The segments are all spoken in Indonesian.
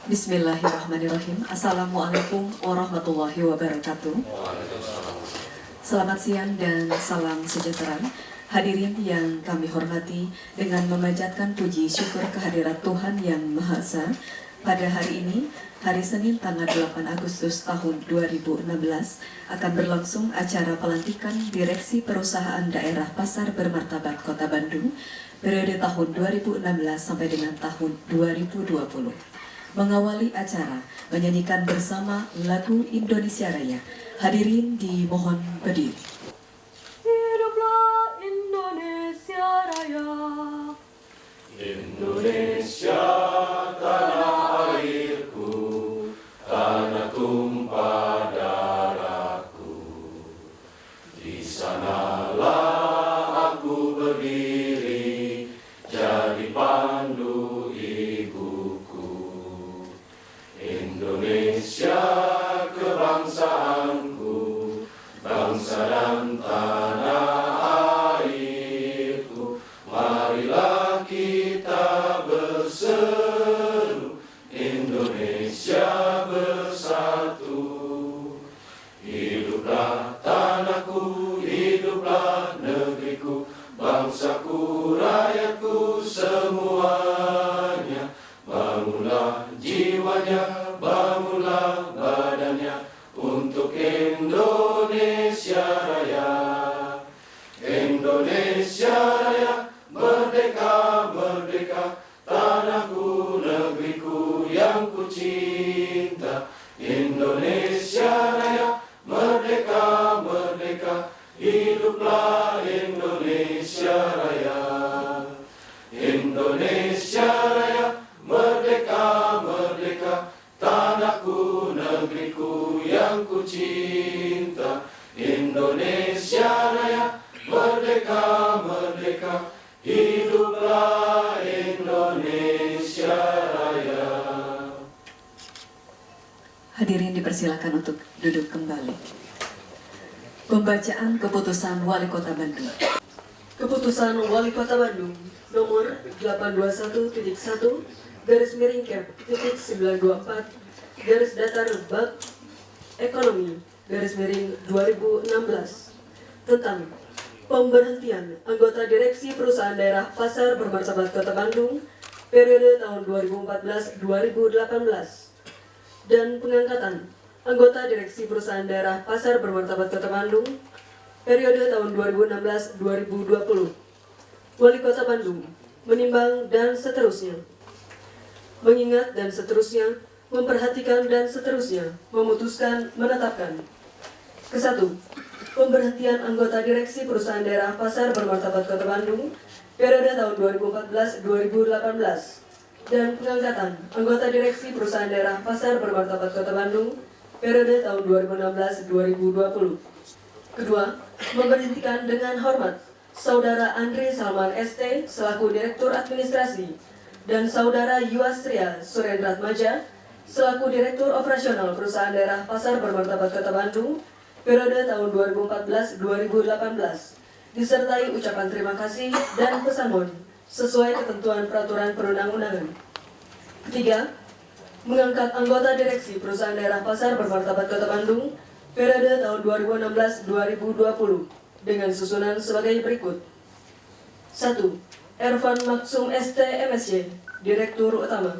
Bismillahirrahmanirrahim. Assalamualaikum warahmatullahi wabarakatuh. Selamat siang dan salam sejahtera. Hadirin yang kami hormati, dengan memanjatkan puji syukur kehadirat Tuhan Yang Maha Esa, pada hari ini, hari Senin tanggal 8 Agustus tahun 2016, akan berlangsung acara pelantikan Direksi Perusahaan Daerah Pasar Bermartabat Kota Bandung periode tahun 2016 sampai dengan tahun 2020. Mengawali acara, menyanyikan bersama lagu Indonesia Raya. Hadirin dimohon berdiri. Hiduplah Indonesia Raya. Indonesia, tanah airku, tanah tumpah darahku. Di sanalah aku berdiri, jadi pandu ibuku. Indonesia, kebangsaanku, bangsa dan tanah airku. Marilah kita berseru, Indonesia bersatu. Hiduplah tanahku, hiduplah negeriku, bangsaku, rakyatku semuanya. Bangunlah jiwanya, bangunlah badannya, untuk Indonesia Raya. Indonesia Raya, merdeka, merdeka, tanahku, negeriku yang ku cinta. Indonesia Raya, merdeka, merdeka, hiduplah Indonesia Raya. Indonesia Raya, merdeka, merdeka, tanahku, negeriku yang ku cinta. Indonesia Raya, merdeka, merdeka, hiduplah Indonesia Raya. Hadirin dipersilakan untuk duduk kembali. Pembacaan keputusan Wali Kota Bandung. Keputusan Wali Kota Bandung nomor 821.1/Cap.924 garis datar bab ekonomi _2016 tentang pemberhentian anggota Direksi Perusahaan Daerah Pasar Bermartabat Kota Bandung periode tahun 2014-2018 dan pengangkatan anggota Direksi Perusahaan Daerah Pasar Bermartabat Kota Bandung periode tahun 2016-2020. Wali Kota Bandung menimbang dan seterusnya, mengingat dan seterusnya, memperhatikan dan seterusnya, memutuskan, menetapkan. Kesatu, pemberhentian anggota Direksi Perusahaan Daerah Pasar Bermartabat Kota Bandung periode tahun 2014-2018 dan pengangkatan anggota Direksi Perusahaan Daerah Pasar Bermartabat Kota Bandung periode tahun 2016-2020. Kedua, memberhentikan dengan hormat Saudara Andri Salman ST selaku Direktur Administrasi dan Saudara Yuastria Surendratmaja selaku Direktur Operasional Perusahaan Daerah Pasar Bermartabat Kota Bandung periode tahun 2014-2018 disertai ucapan terima kasih dan pesan mohon sesuai ketentuan peraturan perundang-undangan. Ketiga, mengangkat anggota Direksi Perusahaan Daerah Pasar Bermartabat Kota Bandung periode tahun 2016-2020 dengan susunan sebagai berikut. 1. Ervan Maksum ST MSc, Direktur Utama.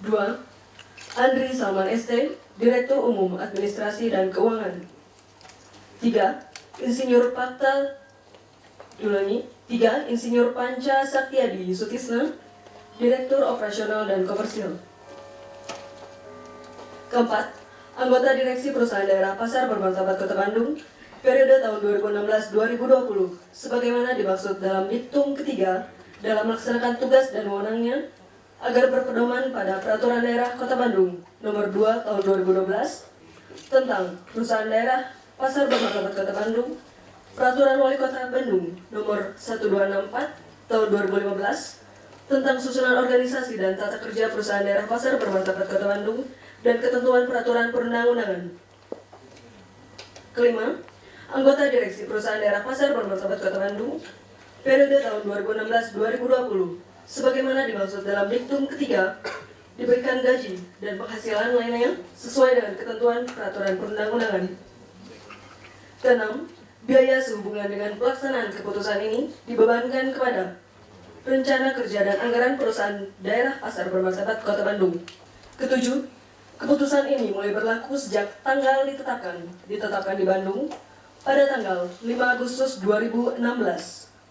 2. Andri Salman ST, Direktur Umum Administrasi dan Keuangan. 3. Insinyur Panca Saktiadi Sutisna, Direktur Operasional dan Komersil. Keempat, anggota Direksi Perusahaan Daerah Pasar Bermartabat Kota Bandung periode tahun 2016-2020 sebagaimana dimaksud dalam diktum ketiga dalam melaksanakan tugas dan wewenangnya agar berpedoman pada Peraturan Daerah Kota Bandung nomor 2 tahun 2012 tentang Perusahaan Daerah Pasar Bermartabat Kota Bandung, Peraturan Wali Kota Bandung nomor 1264 tahun 2015 tentang susunan organisasi dan tata kerja Perusahaan Daerah Pasar Bermartabat Kota Bandung dan ketentuan peraturan perundang-undangan. Kelima, anggota Direksi Perusahaan Daerah Pasar Bermartabat Kota Bandung periode tahun 2016-2020 sebagaimana dimaksud dalam diktum ketiga diberikan gaji dan penghasilan lainnya sesuai dengan ketentuan peraturan perundang-undangan. Keenam, biaya sehubungan dengan pelaksanaan keputusan ini dibebankan kepada Rencana Kerja dan Anggaran Perusahaan Daerah Pasar Bermartabat Kota Bandung. Ketujuh, keputusan ini mulai berlaku sejak tanggal ditetapkan di Bandung pada tanggal 5 Agustus 2016.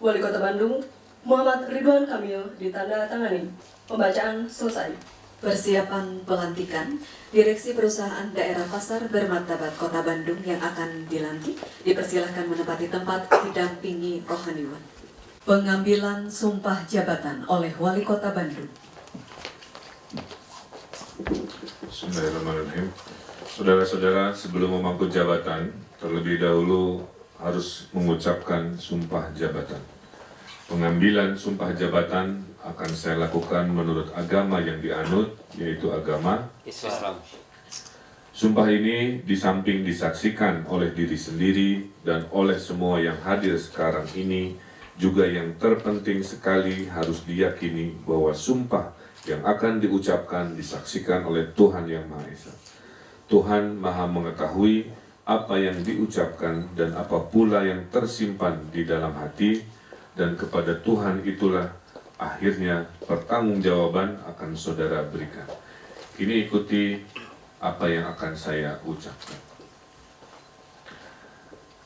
Wali Kota Bandung, Muhammad Ridwan Kamil, ditandatangani. Pembacaan selesai. Persiapan pelantikan Direksi Perusahaan Daerah Pasar Bermartabat Kota Bandung yang akan dilantik dipersilahkan menempati tempat didampingi rohaniwan. Pengambilan sumpah jabatan oleh Wali Kota Bandung. Bismillahirrahmanirrahim. Saudara-saudara, sebelum memangku jabatan, terlebih dahulu harus mengucapkan sumpah jabatan. Pengambilan sumpah jabatan akan saya lakukan menurut agama yang dianut, yaitu agama Islam. Sumpah ini di samping disaksikan oleh diri sendiri dan oleh semua yang hadir sekarang ini, juga yang terpenting sekali harus diyakini bahwa sumpah yang akan diucapkan disaksikan oleh Tuhan Yang Maha Esa. Tuhan Maha mengetahui apa yang diucapkan dan apa pula yang tersimpan di dalam hati, dan kepada Tuhan itulah akhirnya pertanggungjawaban akan saudara berikan. Kini ikuti apa yang akan saya ucapkan.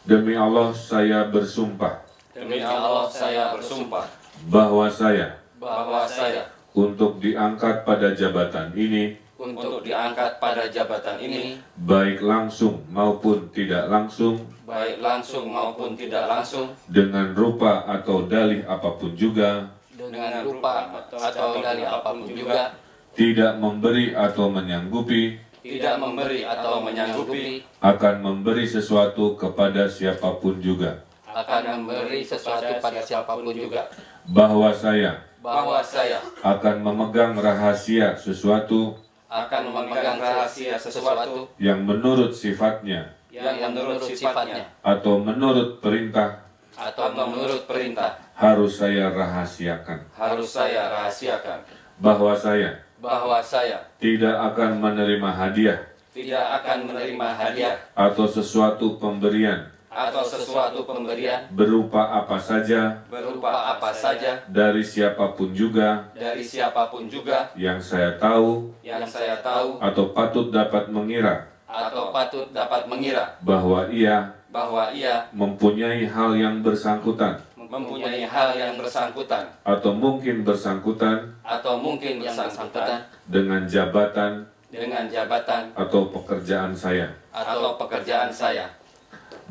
Demi Allah saya bersumpah Demi Allah saya bersumpah bahwa saya bahwa saya untuk diangkat pada jabatan ini, untuk diangkat pada jabatan ini, baik langsung maupun tidak langsung, baik langsung maupun tidak langsung, dengan rupa atau dalih apapun juga, dengan rupa atau dalih apapun juga, tidak memberi atau menyanggupi, tidak memberi atau menyanggupi, akan memberi sesuatu kepada siapapun juga, akan memberi sesuatu pada siapapun juga, bahwa saya bahwa saya akan memegang rahasia sesuatu akan memegang rahasia sesuatu yang menurut sifatnya yang menurut sifatnya atau menurut perintah atau menurut perintah harus saya rahasiakan, harus saya rahasiakan, bahwa saya bahwa saya tidak akan menerima hadiah tidak akan menerima hadiah atau sesuatu pemberian atau sesuatu pemberian berupa apa saja berupa apa saja dari siapapun juga dari siapapun juga yang saya tahu yang saya tahu atau patut dapat mengira atau patut dapat mengira bahwa ia bahwa ia mempunyai hal yang bersangkutan mempunyai hal yang bersangkutan atau mungkin bersangkutan atau mungkin bersangkutan dengan jabatan dengan jabatan atau pekerjaan saya, atau pekerjaan saya,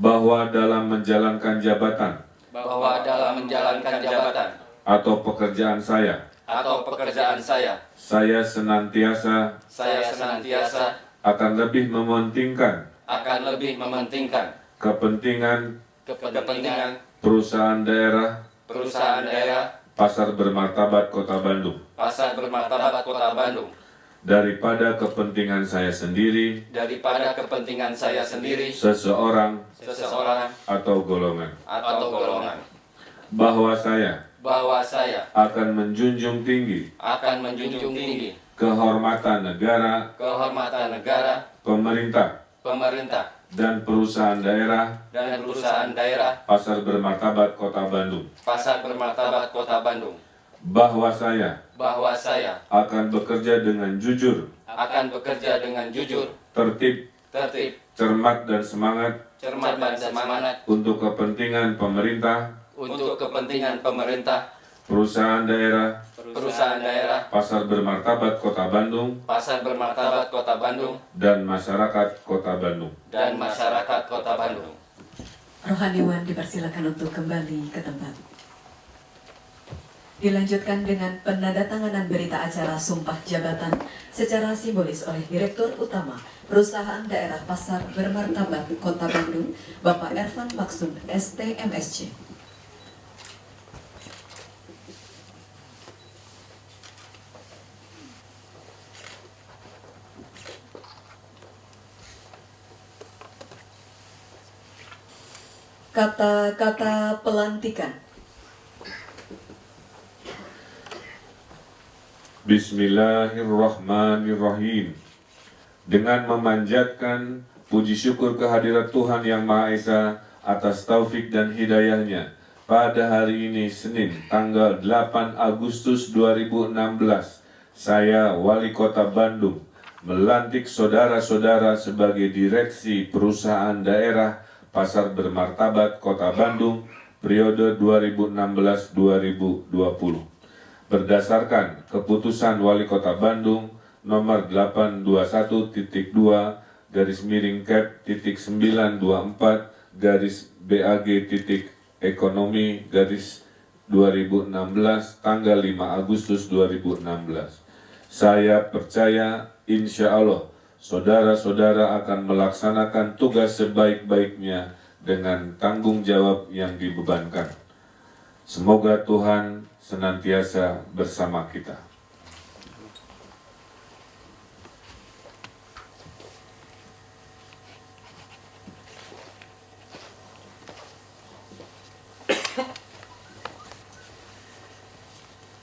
bahwa dalam menjalankan jabatan bahwa dalam menjalankan jabatan atau pekerjaan saya saya senantiasa akan lebih mementingkan kepentingan kepentingan perusahaan daerah Pasar Bermartabat Kota Bandung daripada kepentingan saya sendiri, seseorang atau golongan, bahwa saya akan menjunjung tinggi kehormatan negara, pemerintah, dan perusahaan daerah Pasar Bermartabat Kota Bandung, bahwa saya akan bekerja dengan jujur, tertib, cermat dan semangat untuk kepentingan pemerintah, perusahaan daerah Pasar Bermartabat Kota Bandung, dan masyarakat Kota Bandung. Rohaniwan dipersilakan untuk kembali ke tempat. Dilanjutkan dengan penandatanganan berita acara sumpah jabatan secara simbolis oleh Direktur Utama Perusahaan Daerah Pasar Bermartabat Kota Bandung, Bapak Ervan Maksum, ST.MSc. Kata-kata pelantikan. Bismillahirrahmanirrahim. Dengan memanjatkan puji syukur kehadirat Tuhan Yang Maha Esa atas taufik dan hidayahnya, pada hari ini Senin tanggal 8 Agustus 2016, saya Wali Kota Bandung melantik saudara-saudara sebagai Direksi Perusahaan Daerah Pasar Bermartabat Kota Bandung periode 2016-2020. Berdasarkan keputusan Wali Kota Bandung nomor 821-2-Cap.924 BAG.ekonomi-2016 tanggal 5 Agustus 2016. Saya percaya insya Allah saudara-saudara akan melaksanakan tugas sebaik-baiknya dengan tanggung jawab yang dibebankan. Semoga Tuhan senantiasa bersama kita.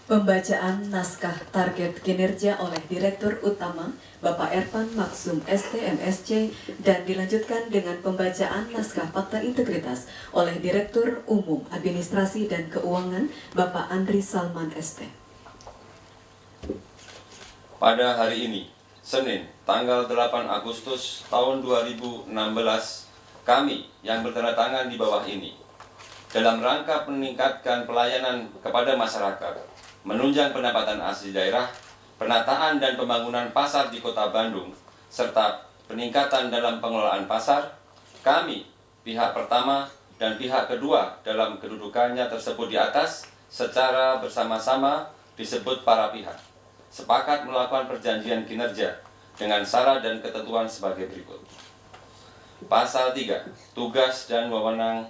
Pembacaan naskah target kinerja oleh Direktur Utama Bapak Ervan Maksum ST.MSc dan dilanjutkan dengan pembacaan naskah fakta integritas oleh Direktur Umum Administrasi dan Keuangan Bapak Andri Salman ST. Pada hari ini, Senin, tanggal 8 Agustus tahun 2016, kami yang bertanda tangan di bawah ini, dalam rangka meningkatkan pelayanan kepada masyarakat, menunjang pendapatan asli daerah, penataan dan pembangunan pasar di Kota Bandung, serta peningkatan dalam pengelolaan pasar, kami, pihak pertama dan pihak kedua dalam kedudukannya tersebut di atas, secara bersama-sama disebut para pihak, sepakat melakukan perjanjian kinerja dengan syarat dan ketentuan sebagai berikut. Pasal 3, tugas dan wewenang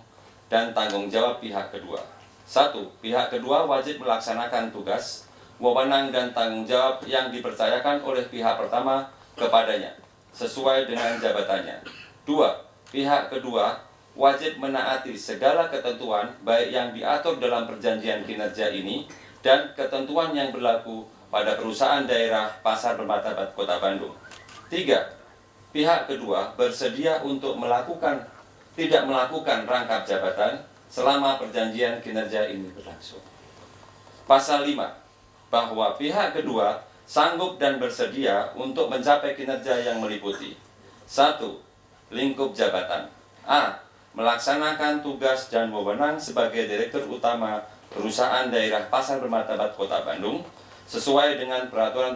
dan tanggung jawab pihak kedua. 1. Pihak kedua wajib melaksanakan tugas, wewenang dan tanggung jawab yang dipercayakan oleh pihak pertama kepadanya, sesuai dengan jabatannya. 2. Pihak kedua wajib menaati segala ketentuan baik yang diatur dalam perjanjian kinerja ini dan ketentuan yang berlaku pada perusahaan daerah Pasar Bermartabat Kota Bandung. 3. Pihak kedua bersedia untuk tidak melakukan rangkap jabatan selama perjanjian kinerja ini berlangsung. Pasal 5, bahwa pihak kedua sanggup dan bersedia untuk mencapai kinerja yang meliputi 1. Lingkup jabatan. A. Melaksanakan tugas dan wewenang sebagai Direktur Utama Perusahaan Daerah Pasar Bermartabat Kota Bandung sesuai dengan peraturan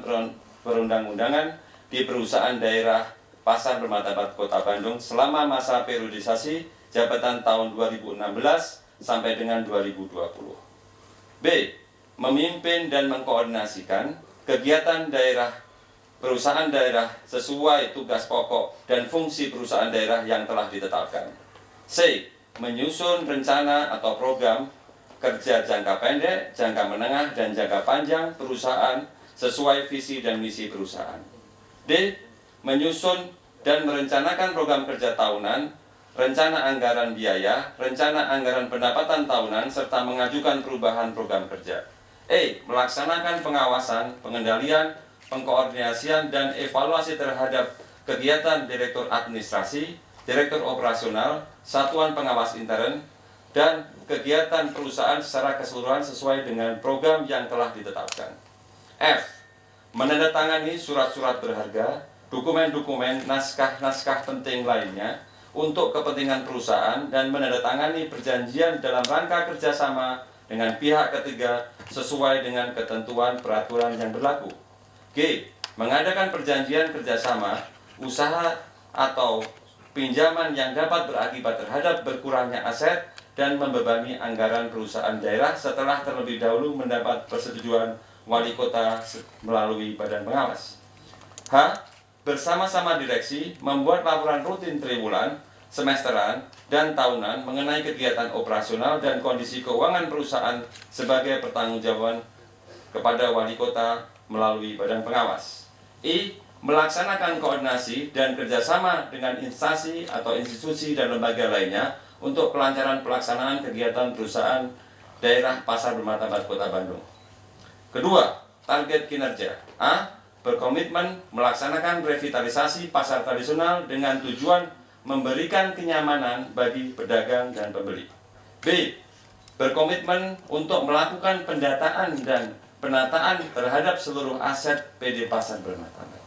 perundang-undangan di Perusahaan Daerah Pasar Bermartabat Kota Bandung selama masa periodisasi jabatan tahun 2016 sampai dengan 2020. B. Memimpin dan mengkoordinasikan kegiatan perusahaan daerah sesuai tugas pokok dan fungsi perusahaan daerah yang telah ditetapkan. C. Menyusun rencana atau program kerja jangka pendek, jangka menengah, dan jangka panjang perusahaan sesuai visi dan misi perusahaan. D. Menyusun dan merencanakan program kerja tahunan, rencana anggaran biaya, rencana anggaran pendapatan tahunan, serta mengajukan perubahan program kerja. E. Melaksanakan pengawasan, pengendalian, pengkoordinasian, dan evaluasi terhadap kegiatan Direktur Administrasi, Direktur Operasional, Satuan Pengawas Intern, dan kegiatan perusahaan secara keseluruhan sesuai dengan program yang telah ditetapkan. F. Menandatangani surat-surat berharga, dokumen-dokumen, naskah-naskah penting lainnya untuk kepentingan perusahaan dan menandatangani perjanjian dalam rangka kerjasama dengan pihak ketiga sesuai dengan ketentuan peraturan yang berlaku. G. Mengadakan perjanjian kerjasama, usaha atau pinjaman yang dapat berakibat terhadap berkurangnya aset dan membebani anggaran perusahaan daerah setelah terlebih dahulu mendapat persetujuan wali kota melalui badan pengawas. H. Bersama-sama direksi membuat laporan rutin triwulan, semesteran, dan tahunan mengenai kegiatan operasional dan kondisi keuangan perusahaan sebagai pertanggungjawaban kepada wali kota melalui badan pengawas. I. Melaksanakan koordinasi dan kerjasama dengan instansi atau institusi dan lembaga lainnya untuk kelancaran pelaksanaan kegiatan perusahaan daerah Pasar Bermartabat Kota Bandung. Kedua, target kinerja. A. Berkomitmen melaksanakan revitalisasi pasar tradisional dengan tujuan memberikan kenyamanan bagi pedagang dan pembeli. B. Berkomitmen untuk melakukan pendataan dan penataan terhadap seluruh aset PD Pasar Bermartabat.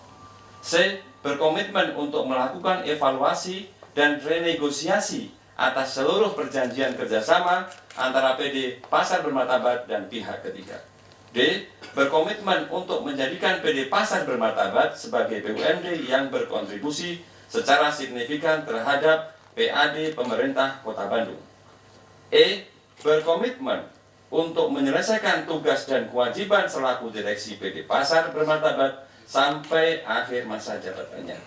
C. Berkomitmen untuk melakukan evaluasi dan renegosiasi atas seluruh perjanjian kerjasama antara PD Pasar Bermartabat dan pihak ketiga. D. Berkomitmen untuk menjadikan PD Pasar Bermartabat sebagai BUMD yang berkontribusi secara signifikan terhadap PAD pemerintah Kota Bandung. E. Berkomitmen untuk menyelesaikan tugas dan kewajiban selaku direksi PD Pasar Bermartabat sampai akhir masa jabatannya.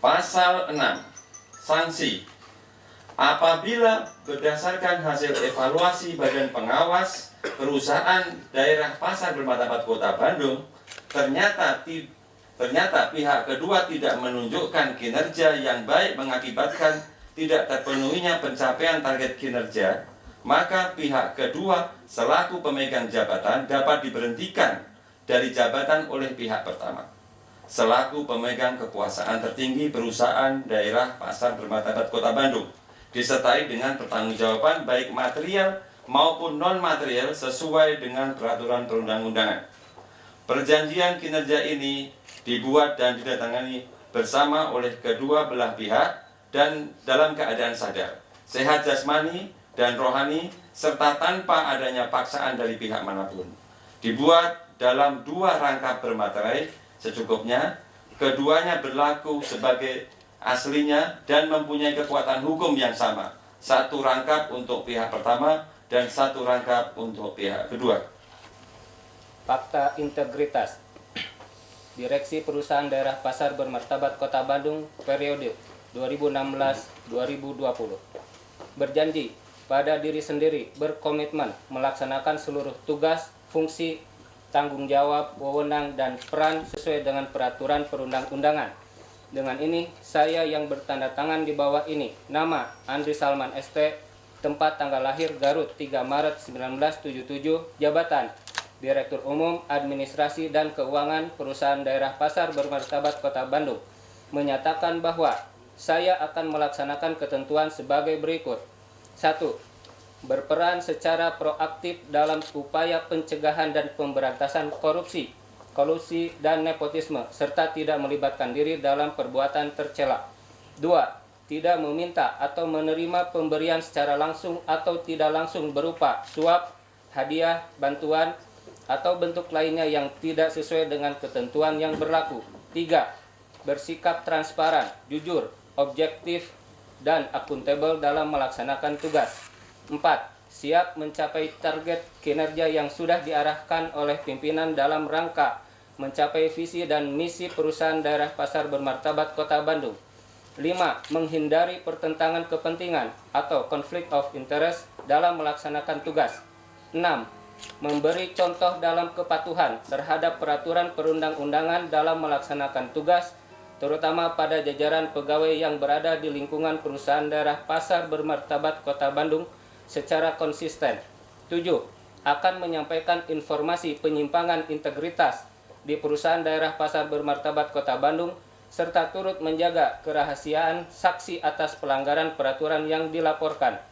Pasal 6. Sanksi. Apabila berdasarkan hasil evaluasi Badan Pengawas Perusahaan Daerah Pasar Bermartabat Kota Bandung ternyata pihak kedua tidak menunjukkan kinerja yang baik mengakibatkan tidak terpenuhinya pencapaian target kinerja, maka pihak kedua selaku pemegang jabatan dapat diberhentikan dari jabatan oleh pihak pertama selaku pemegang kekuasaan tertinggi perusahaan daerah Pasar Bermartabat Kota Bandung, disertai dengan pertanggungjawaban baik material maupun non-material sesuai dengan peraturan perundang-undangan. Perjanjian kinerja ini dibuat dan ditandatangani bersama oleh kedua belah pihak dan dalam keadaan sadar, sehat jasmani dan rohani, serta tanpa adanya paksaan dari pihak manapun. Dibuat dalam 2 rangkap bermaterai secukupnya, keduanya berlaku sebagai aslinya dan mempunyai kekuatan hukum yang sama. 1 rangkap untuk pihak pertama dan 1 rangkap untuk pihak kedua. Fakta integritas. Direksi Perusahaan Daerah Pasar Bermartabat Kota Bandung periode 2016-2020 berjanji pada diri sendiri berkomitmen melaksanakan seluruh tugas, fungsi, tanggung jawab, wewenang, dan peran sesuai dengan peraturan perundang-undangan. Dengan ini, saya yang bertanda tangan di bawah ini, nama Andri Salman ST, tempat tanggal lahir Garut 3 Maret 1977, jabatan Direktur Umum Administrasi dan Keuangan Perusahaan Daerah Pasar Bermartabat Kota Bandung, menyatakan bahwa saya akan melaksanakan ketentuan sebagai berikut. 1. Berperan secara proaktif dalam upaya pencegahan dan pemberantasan korupsi, kolusi, dan nepotisme, serta tidak melibatkan diri dalam perbuatan tercela. 2. Tidak meminta atau menerima pemberian secara langsung atau tidak langsung berupa suap, hadiah, bantuan, atau bentuk lainnya yang tidak sesuai dengan ketentuan yang berlaku. 3. Bersikap transparan, jujur, objektif, dan akuntabel dalam melaksanakan tugas. 4. Siap mencapai target kinerja yang sudah diarahkan oleh pimpinan dalam rangka mencapai visi dan misi Perusahaan Daerah Pasar Bermartabat Kota Bandung. 5. Menghindari pertentangan kepentingan atau conflict of interest dalam melaksanakan tugas. 6. Memberi contoh dalam kepatuhan terhadap peraturan perundang-undangan dalam melaksanakan tugas, terutama pada jajaran pegawai yang berada di lingkungan Perusahaan Daerah Pasar Bermartabat Kota Bandung secara konsisten. 7. Akan menyampaikan informasi penyimpangan integritas di Perusahaan Daerah Pasar Bermartabat Kota Bandung, serta turut menjaga kerahasiaan saksi atas pelanggaran peraturan yang dilaporkan.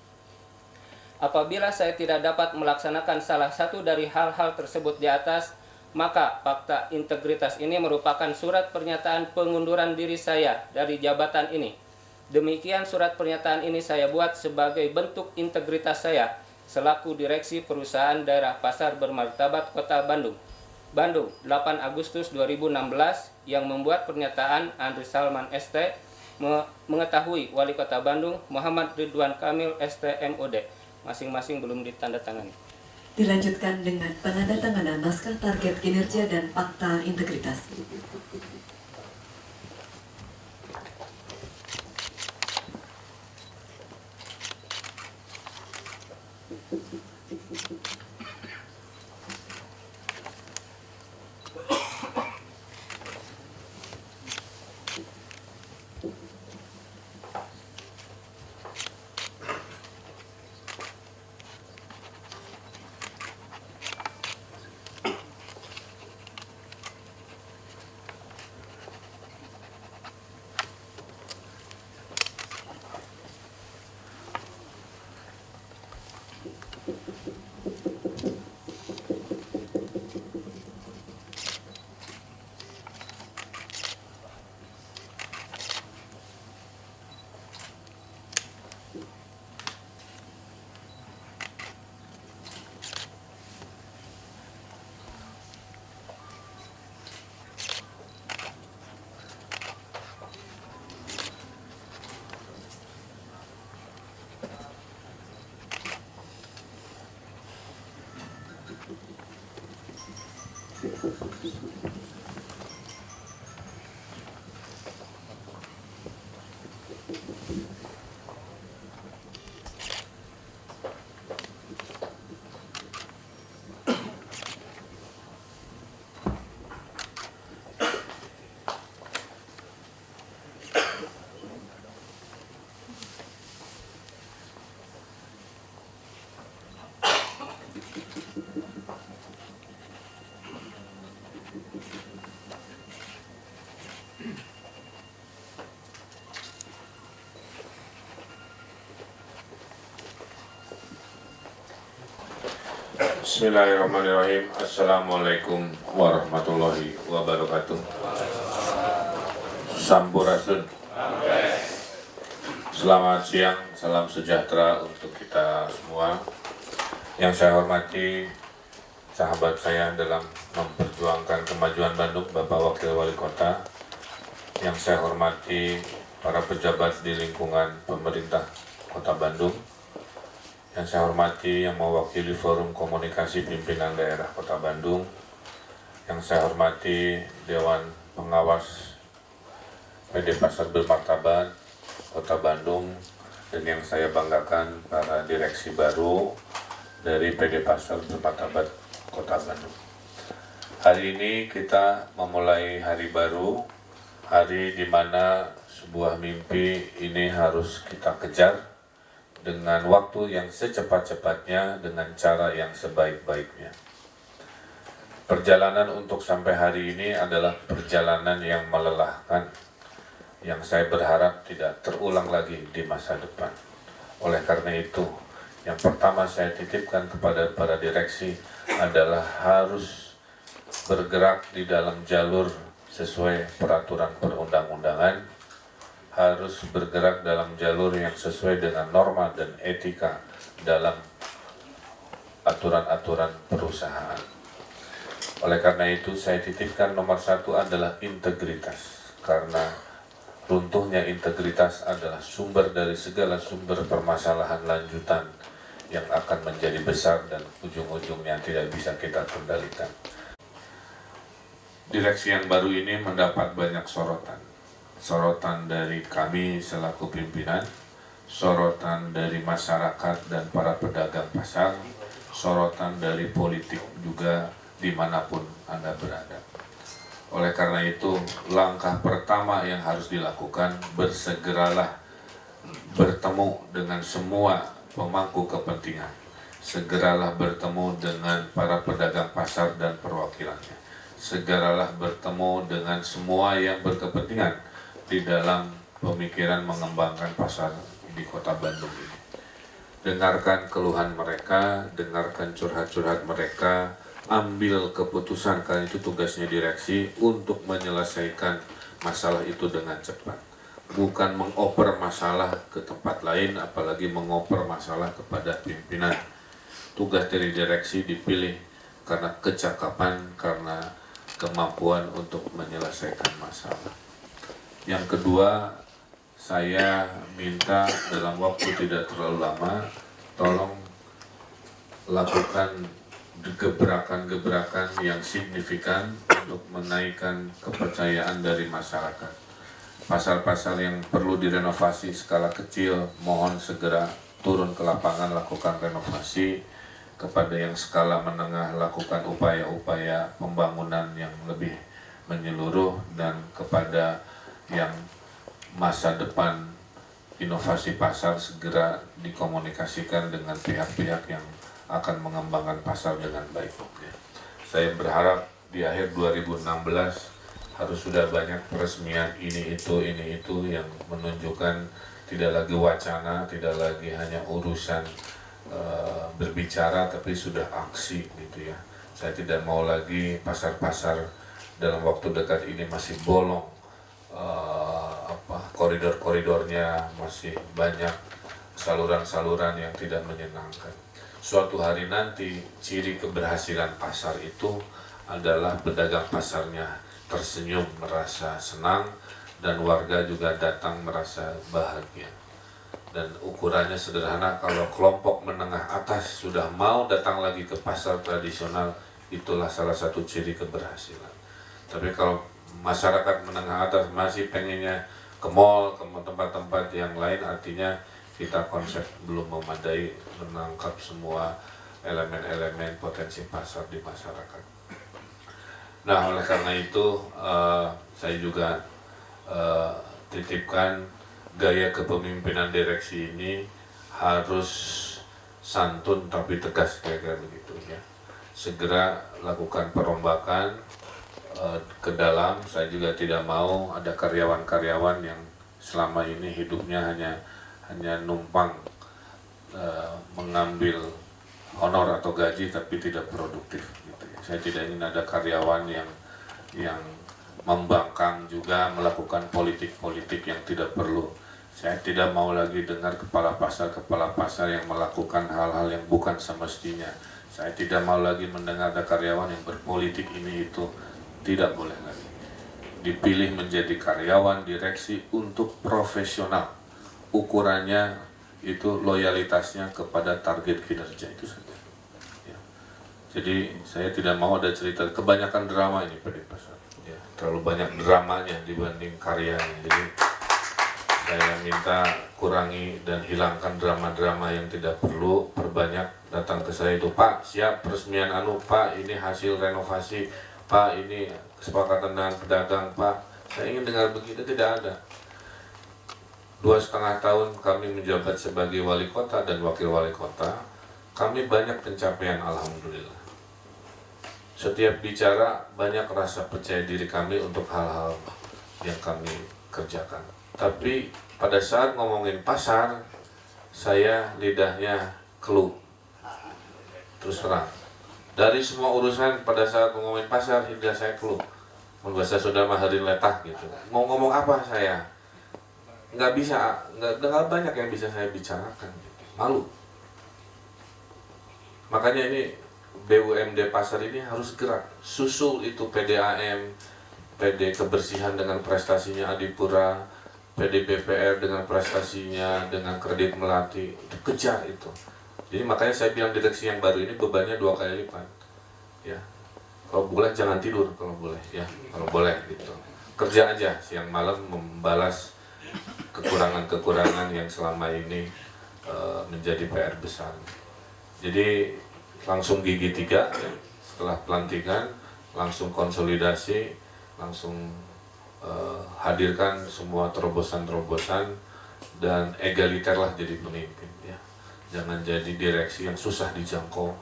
Apabila saya tidak dapat melaksanakan salah satu dari hal-hal tersebut di atas, maka fakta integritas ini merupakan surat pernyataan pengunduran diri saya dari jabatan ini. Demikian surat pernyataan ini saya buat sebagai bentuk integritas saya selaku direksi Perusahaan Daerah Pasar Bermartabat Kota Bandung. Bandung, 8 Agustus 2016, yang membuat pernyataan Andri Salman ST, mengetahui Wali Kota Bandung Muhammad Ridwan Kamil ST MOD. Masing-masing belum ditandatangani. Dilanjutkan dengan penandatanganan naskah target kinerja dan fakta integritas. Bismillahirrahmanirrahim. Assalamualaikum warahmatullahi wabarakatuh. Sampurasun. Selamat siang, salam sejahtera untuk kita semua. Yang saya hormati sahabat saya dalam memperjuangkan kemajuan Bandung, Bapak Wakil Wali Kota. Yang saya hormati para pejabat di lingkungan pemerintah Kota Bandung. Yang saya hormati yang mewakili Forum Komunikasi Pimpinan Daerah Kota Bandung. Yang saya hormati Dewan Pengawas PD Pasar Bermartabat Kota Bandung. Dan yang saya banggakan para direksi baru dari PD Pasar Bermartabat Kota Bandung. Hari ini kita memulai hari baru, hari di mana sebuah mimpi ini harus kita kejar dengan waktu yang secepat-cepatnya, dengan cara yang sebaik-baiknya. Perjalanan untuk sampai hari ini adalah perjalanan yang melelahkan, yang saya berharap tidak terulang lagi di masa depan. Oleh karena itu, yang pertama saya titipkan kepada para direksi adalah harus bergerak di dalam jalur sesuai peraturan perundang-undangan, harus bergerak dalam jalur yang sesuai dengan norma dan etika dalam aturan-aturan perusahaan. Oleh karena itu saya titipkan nomor satu adalah integritas, karena runtuhnya integritas adalah sumber dari segala sumber permasalahan lanjutan yang akan menjadi besar dan ujung-ujungnya tidak bisa kita kendalikan. Direksi yang baru ini mendapat banyak sorotan dari kami selaku pimpinan, sorotan dari masyarakat dan para pedagang pasar, sorotan dari politik juga dimanapun Anda berada. Oleh karena itu, langkah pertama yang harus dilakukan, bersegeralah bertemu dengan semua pemangku kepentingan. Segeralah bertemu dengan para pedagang pasar dan perwakilannya. Segeralah bertemu dengan semua yang berkepentingan di dalam pemikiran mengembangkan pasar di Kota Bandung ini. Dengarkan keluhan mereka, dengarkan curhat-curhat mereka, ambil keputusan, karena itu tugasnya direksi untuk menyelesaikan masalah itu dengan cepat. Bukan mengoper masalah ke tempat lain, apalagi mengoper masalah kepada pimpinan. Tugas dari direksi dipilih karena kecakapan, karena kemampuan untuk menyelesaikan masalah. Yang kedua, saya minta dalam waktu tidak terlalu lama, tolong lakukan gebrakan-gebrakan yang signifikan untuk menaikkan kepercayaan dari masyarakat. Pasar-pasar yang perlu direnovasi skala kecil, mohon segera turun ke lapangan lakukan renovasi. Kepada yang skala menengah, lakukan upaya-upaya pembangunan yang lebih menyeluruh, dan kepada yang masa depan inovasi pasar segera dikomunikasikan dengan pihak-pihak yang akan mengembangkan pasar dengan baik. Saya berharap di akhir 2016 harus sudah banyak peresmian ini itu yang menunjukkan tidak lagi wacana, tidak lagi hanya urusan berbicara, tapi sudah aksi gitu ya. Saya tidak mau lagi pasar-pasar dalam waktu dekat ini masih bolong, koridor-koridornya masih banyak saluran-saluran yang tidak menyenangkan. Suatu hari nanti ciri keberhasilan pasar itu adalah pedagang pasarnya tersenyum merasa senang, dan warga juga datang merasa bahagia. Dan ukurannya sederhana, kalau kelompok menengah atas sudah mau datang lagi ke pasar tradisional, itulah salah satu ciri keberhasilan. Tapi kalau masyarakat menengah atas masih pengennya ke mall, ke tempat-tempat yang lain, artinya kita konsep belum memadai menangkap semua elemen-elemen potensi pasar di masyarakat. Nah, oleh karena itu saya juga titipkan gaya kepemimpinan direksi ini harus santun tapi tegas, kira-kira begitu ya. Segera lakukan perombakan ke dalam. Saya juga tidak mau ada karyawan-karyawan yang selama ini hidupnya hanya numpang mengambil honor atau gaji tapi tidak produktif gitu ya. Saya tidak ingin ada karyawan yang membangkang juga melakukan politik-politik yang tidak perlu. Saya tidak mau lagi dengar kepala pasar yang melakukan hal-hal yang bukan semestinya. Saya tidak mau lagi mendengar ada karyawan yang berpolitik ini itu. Tidak boleh lagi. Dipilih menjadi karyawan direksi untuk profesional. Ukurannya itu loyalitasnya kepada target kinerja, itu saja. Ya. Jadi saya tidak mau ada cerita, kebanyakan drama ini PD Pasar. Ya, terlalu banyak dramanya dibanding karyanya. Jadi saya minta kurangi dan hilangkan drama-drama yang tidak perlu. Perbanyak datang ke saya itu, Pak, siap peresmian Pak, ini hasil renovasi, Pak, ini kesepakatan dengan pedagang, Pak. Saya ingin dengar begitu, tidak ada. 2,5 tahun kami menjabat sebagai wali kota dan wakil wali kota, kami banyak pencapaian, alhamdulillah. Setiap bicara banyak rasa percaya diri kami untuk hal-hal yang kami kerjakan. Tapi pada saat ngomongin pasar, saya lidahnya keluh. Terus terang. Dari semua urusan pada saat ngomongin pasar, lidah saya keluh. Bahasa sudah maharin letah gitu. Mau ngomong apa saya? Nggak bisa, nggak banyak yang bisa saya bicarakan. Malu. Makanya ini BUMD pasar ini harus gerak. Susul itu PDAM, PD kebersihan dengan prestasinya Adipura, PD BPR dengan prestasinya dengan kredit melati. Itu kejar itu. Jadi makanya saya bilang direksi yang baru ini bebannya 2 kali lipat. Ya. Kalau boleh jangan tidur kalau boleh ya. Kalau boleh gitu. Kerja aja siang malam membalas kekurangan-kekurangan yang selama ini menjadi PR besar. Jadi langsung gigi 3 ya. Setelah pelantikan langsung konsolidasi, langsung hadirkan semua terobosan-terobosan dan egaliter lah jadi pemimpin ya. Jangan jadi direksi yang susah dijangkau,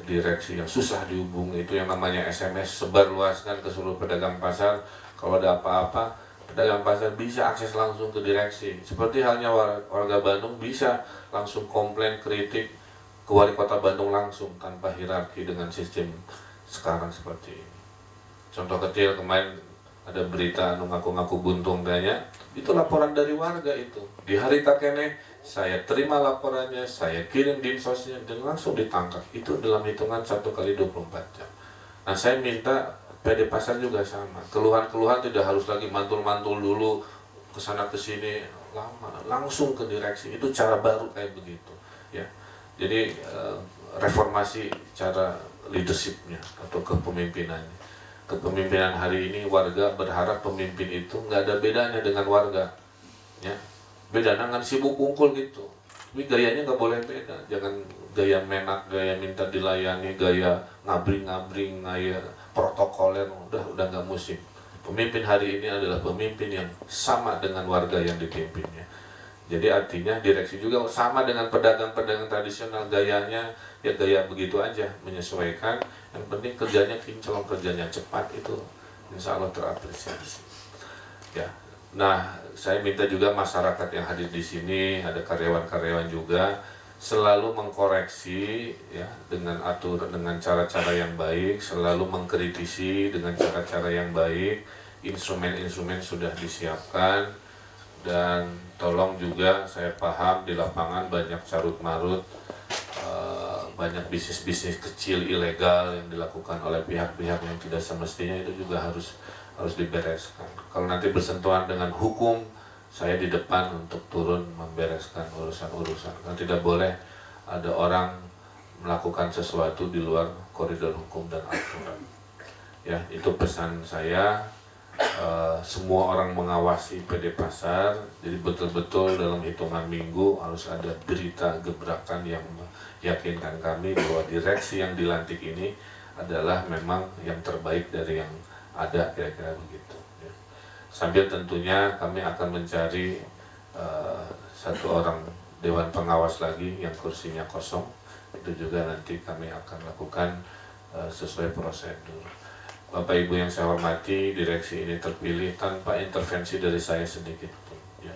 direksi yang susah dihubungi. Itu yang namanya SMS, sebarluaskan ke seluruh pedagang pasar. Kalau ada apa-apa, pedagang pasar bisa akses langsung ke direksi. Seperti halnya warga Bandung bisa langsung komplain, kritik ke wali kota Bandung langsung tanpa hierarki dengan sistem sekarang seperti ini. Contoh kecil, kemarin ada berita ngaku-ngaku buntung tanya, itu laporan dari warga itu. Di hari takene saya terima laporannya, saya kirim dinsosnya dan langsung ditangkap. Itu dalam hitungan 1 kali 24 jam. Nah, saya minta PD Pasar juga sama. Keluhan-keluhan tidak harus lagi mantul-mantul dulu kesana kesini lama, langsung ke direksi. Itu cara baru kayak begitu ya. Jadi reformasi cara leadershipnya atau kepemimpinannya. Kepemimpinan hari ini warga berharap pemimpin itu nggak ada bedanya dengan warga ya. Bedanya kan sibuk kumpul gitu. Tapi gayanya nggak boleh beda. Jangan gaya menak, gaya minta dilayani, gaya ngabring-ngabring, gaya protokoler, udah nggak musim. Pemimpin hari ini adalah pemimpin yang sama dengan warga yang dipimpinnya. Jadi artinya direksi juga sama dengan pedagang-pedagang tradisional, gayanya ya gaya begitu aja, menyesuaikan. Yang penting kerjanya kinclong, kerjanya cepat, itu insya Allah terapresiasi. Ya, nah saya minta juga masyarakat yang hadir di sini, ada karyawan-karyawan juga, selalu mengkoreksi ya dengan dengan cara-cara yang baik, selalu mengkritisi dengan cara-cara yang baik. Instrumen-instrumen sudah disiapkan dan tolong juga, saya paham di lapangan banyak carut-marut, banyak bisnis-bisnis kecil ilegal yang dilakukan oleh pihak-pihak yang tidak semestinya, itu juga harus dibereskan. Kalau nanti bersentuhan dengan hukum, saya di depan untuk turun membereskan urusan-urusan. Kan tidak boleh ada orang melakukan sesuatu di luar koridor hukum dan aturan. Ya, itu pesan saya. Semua orang mengawasi PD Pasar, jadi betul-betul dalam hitungan minggu harus ada berita gebrakan yang meyakinkan kami bahwa direksi yang dilantik ini adalah memang yang terbaik dari yang ada, kira-kira begitu. Ya. Sambil tentunya kami akan mencari satu orang Dewan Pengawas lagi yang kursinya kosong, itu juga nanti kami akan lakukan sesuai prosedur. Bapak Ibu yang saya hormati, direksi ini terpilih tanpa intervensi dari saya sedikit pun. Ya.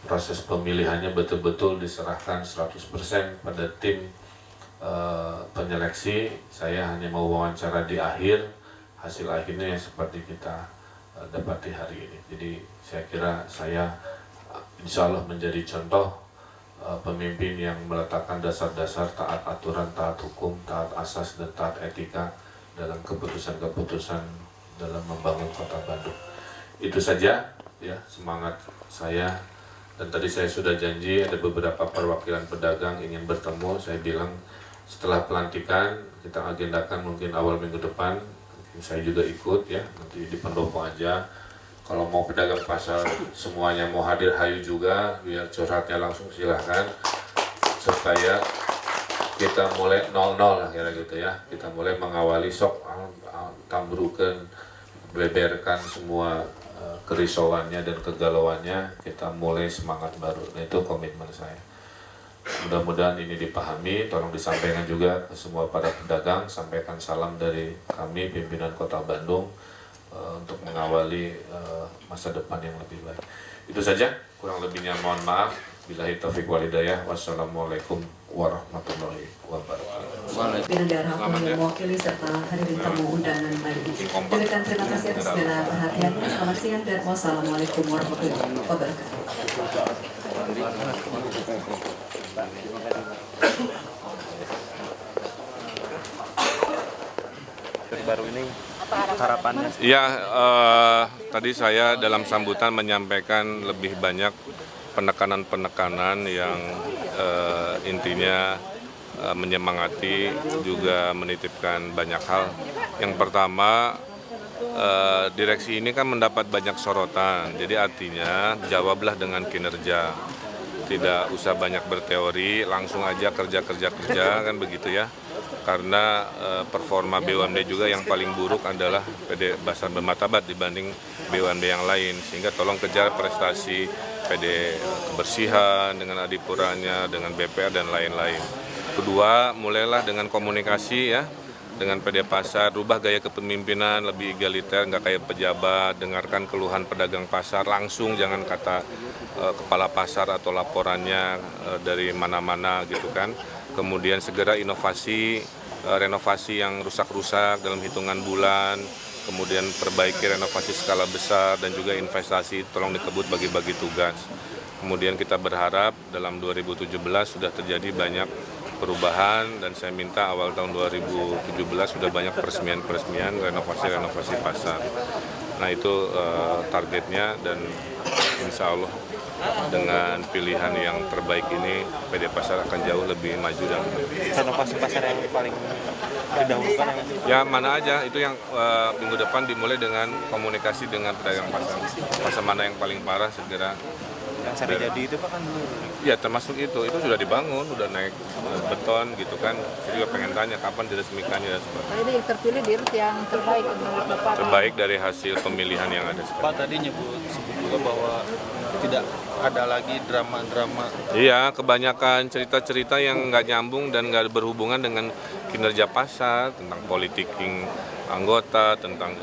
Proses pemilihannya betul-betul diserahkan 100% pada tim penyeleksi. Saya hanya mau wawancara di akhir, hasil akhirnya yang seperti kita dapati hari ini. Jadi saya kira saya insya Allah menjadi contoh pemimpin yang meletakkan dasar-dasar taat aturan, taat hukum, taat asas, dan taat etika dalam keputusan-keputusan dalam membangun Kota Bandung. Itu saja ya semangat saya, dan tadi saya sudah janji ada beberapa perwakilan pedagang ingin bertemu. Saya bilang setelah pelantikan kita agendakan mungkin awal minggu depan, mungkin saya juga ikut ya, nanti di pendopo aja. Kalau mau pedagang pasar semuanya mau hadir, hayu juga, biar curhatnya langsung silahkan, supaya kita mulai 0-0 lah kira gitu ya. Kita mulai mengawali sok tambrukan, beberkan semua kerisauannya dan kegalauannya, kita mulai semangat baru. Nah, itu komitmen saya. Mudah-mudahan ini dipahami, tolong disampaikan juga ke semua para pedagang, sampaikan salam dari kami pimpinan Kota Bandung untuk mengawali masa depan yang lebih baik. Itu saja, kurang lebihnya mohon maaf. Billahi taufiq wal hidayah. Wassalamualaikum warahmatullahi wabarakatuh. Pimpinan daerah yang mewakili serta hadirin tamu undangan lain. Demikian, terima kasih atas segala perhatian. Selamat siang dan wassalamualaikum warahmatullahi wabarakatuh. Baru ini harapannya? Ya, tadi saya dalam sambutan menyampaikan lebih banyak penekanan-penekanan yang intinya menyemangati, juga menitipkan banyak hal. Yang pertama, direksi ini kan mendapat banyak sorotan, jadi artinya jawablah dengan kinerja. Tidak usah banyak berteori, langsung aja kerja kan begitu ya. Karena performa BUMD juga yang paling buruk adalah PD Pasar Bermartabat dibanding BUMD yang lain, sehingga tolong kejar prestasi PD kebersihan dengan adipuranya, dengan BPR dan lain-lain. Kedua, mulailah dengan komunikasi ya dengan PD Pasar, rubah gaya kepemimpinan lebih egaliter, nggak kayak pejabat, dengarkan keluhan pedagang pasar langsung, jangan kata kepala pasar atau laporannya dari mana-mana gitu kan. Kemudian segera inovasi, renovasi yang rusak-rusak dalam hitungan bulan, kemudian perbaiki renovasi skala besar, dan juga investasi tolong dikebut bagi-bagi tugas. Kemudian kita berharap dalam 2017 sudah terjadi banyak perubahan, dan saya minta awal tahun 2017 sudah banyak peresmian renovasi pasar. Nah itu targetnya, dan insya Allah dengan pilihan yang terbaik ini PD Pasar akan jauh lebih maju dan Renovasi pasar yang paling didahulukan ya mana aja itu yang minggu depan dimulai dengan komunikasi dengan pedagang pasar mana yang paling parah segera. yang sering jadi itu Pak kan Ya termasuk itu sudah dibangun, udah naik beton gitu kan. Saya juga pengen tanya kapan diresmikannya. Ini terpilih dirut yang terbaik menurut Bapak. Terbaik dari hasil pemilihan yang ada sekarang. Pak tadi sebut juga bahwa tidak ada lagi drama-drama. Iya, kebanyakan cerita-cerita yang nggak nyambung dan nggak berhubungan dengan kinerja pasar, tentang politiking anggota, tentang